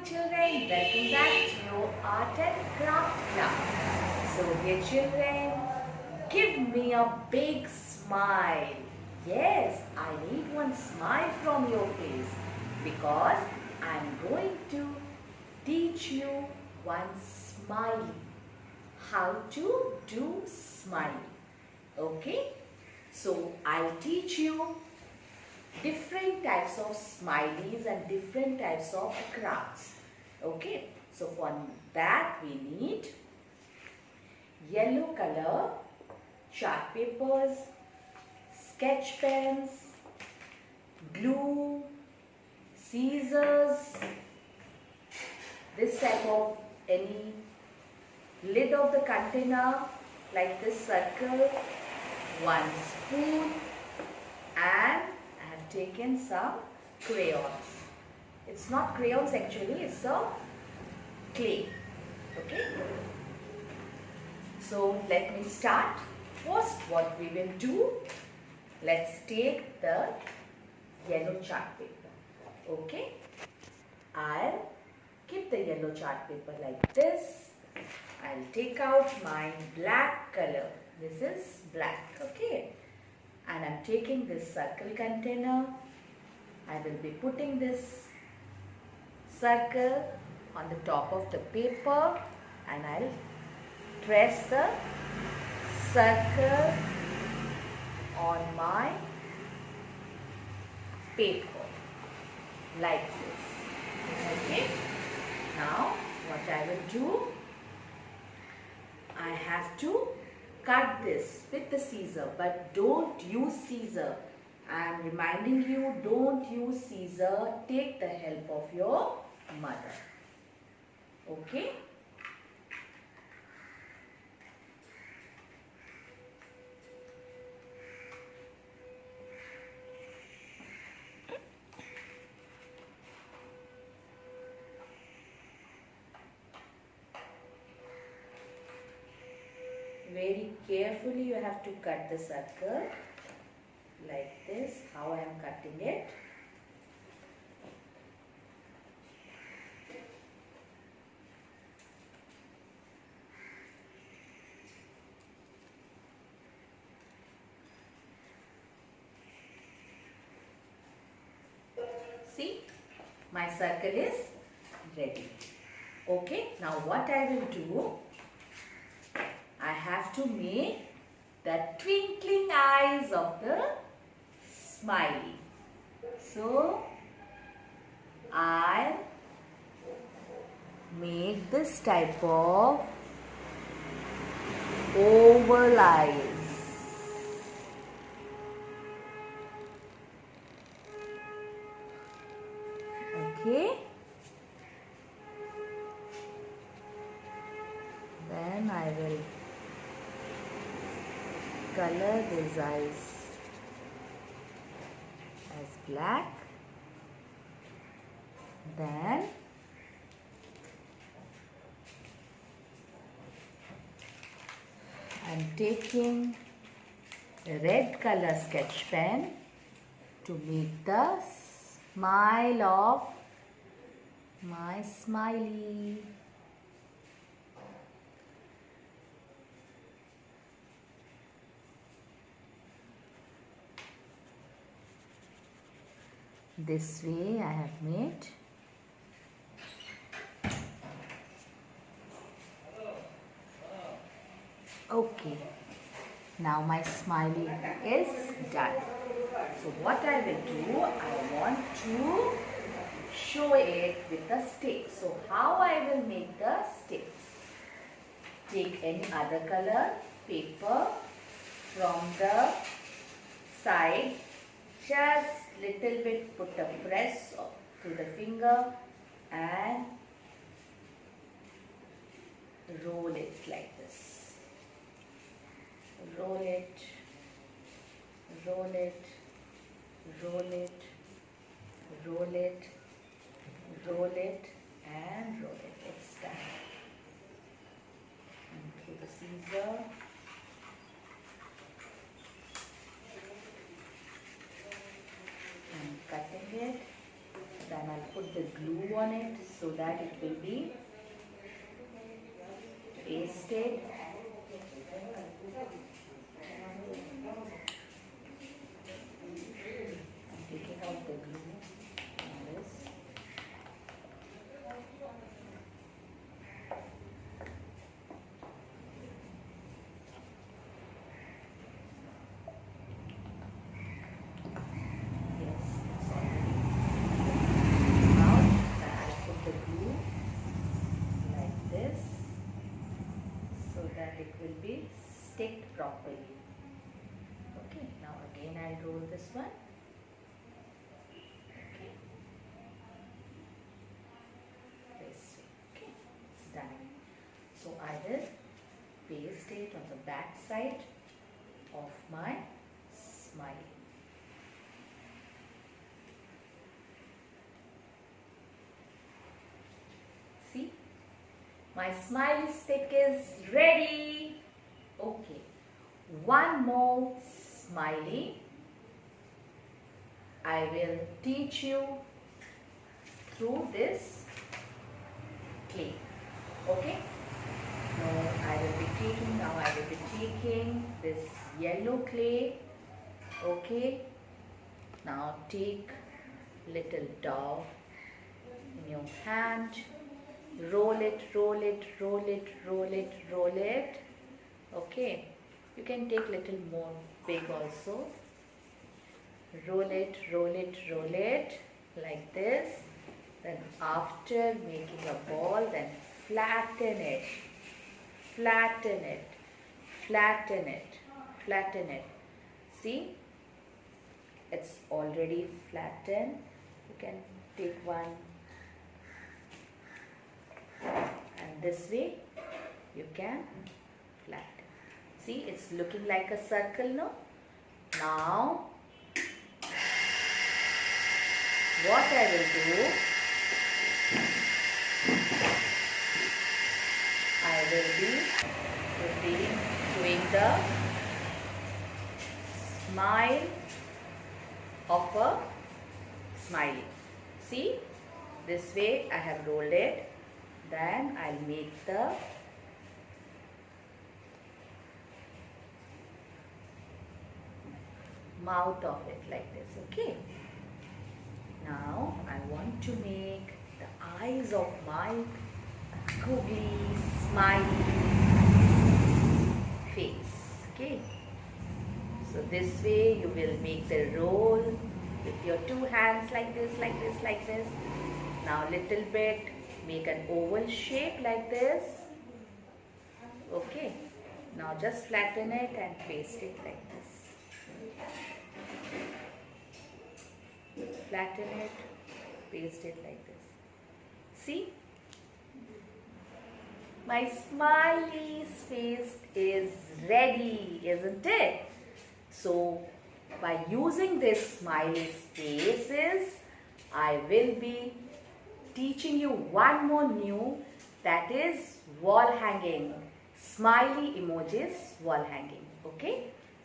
children, welcome back to your art and craft club. So dear children, give me a big smile. Yes, I need one smile from your face because I'm going to teach you one smiley. How to do smiley. Okay? So I'll teach you different types of smileys and different types of crafts. Okay, so for that we need yellow color chart papers, sketch pens, glue, scissors, this type of any lid of the container like this circle, one spoon, and taken some crayons. It's not crayons actually, it's a clay. Okay. So let me start. First what we will do, let's take the yellow chart paper. Okay. I'll keep the yellow chart paper like this. I'll take out my black color. This is black. Okay. And I'm taking this circle container. I will be putting this circle on the top of the paper and I'll press the circle on my paper like this. Okay. Now what I will do, I have to cut this with the scissor, but don't use scissor. I am reminding you, don't use scissor. Take the help of your mother. Okay? Very carefully you have to cut the circle like this, how I am cutting it. See, my circle is ready. Okay, now what I will do, I have to make the twinkling eyes of the smiley. So, I'll make this type of oval eyes. Okay. Then I will color these eyes as black. Then I am taking a red color sketch pen to make the smile of my smiley. This way I have made. Okay, now my smiley is done. So what I will do, I want to show it with the stick. So how I will make the sticks? Take any other color paper from the side, just little bit put a press to the finger and roll it like this. Roll it, roll it, roll it, roll it, roll it and roll it. It's done. And through the scissor. Cutting it, then I'll put put the glue on it so that it will be pasted. I'm taking out the glue on this. It will be sticked properly. Okay, now again I'll roll this one. Okay, this way. Okay, it's done. So I will paste it on the back side of my smile. See? My smiley stick is ready. Okay, one more smiley. I will teach you through this clay. Okay? Now I will be taking this yellow clay. Okay? Now take little dough in your hand. Roll it, roll it, roll it, roll it, roll it. Okay, you can take little more big also. Roll it, roll it, roll it like this. Then after making a ball, then flatten it, flatten it, flatten it, flatten it. See, it's already flattened. You can take one. And this way you can flatten. See, it's looking like a circle now. Now, what I will do, I will be doing the smile of a smiley. See, this way I have rolled it. Then I'll make the mouth of it like this. Okay. Now I want to make the eyes of my googly smiley face. Okay. So this way you will make the roll with your two hands like this, like this, like this. Now little bit. Make an oval shape like this. Okay. Now just flatten it and paste it like this. Flatten it, paste it like this. See? My smiley's face is ready, isn't it? So, by using this smiley's faces, I will be teaching you one more new, that is wall hanging. Smiley emojis wall hanging. Okay?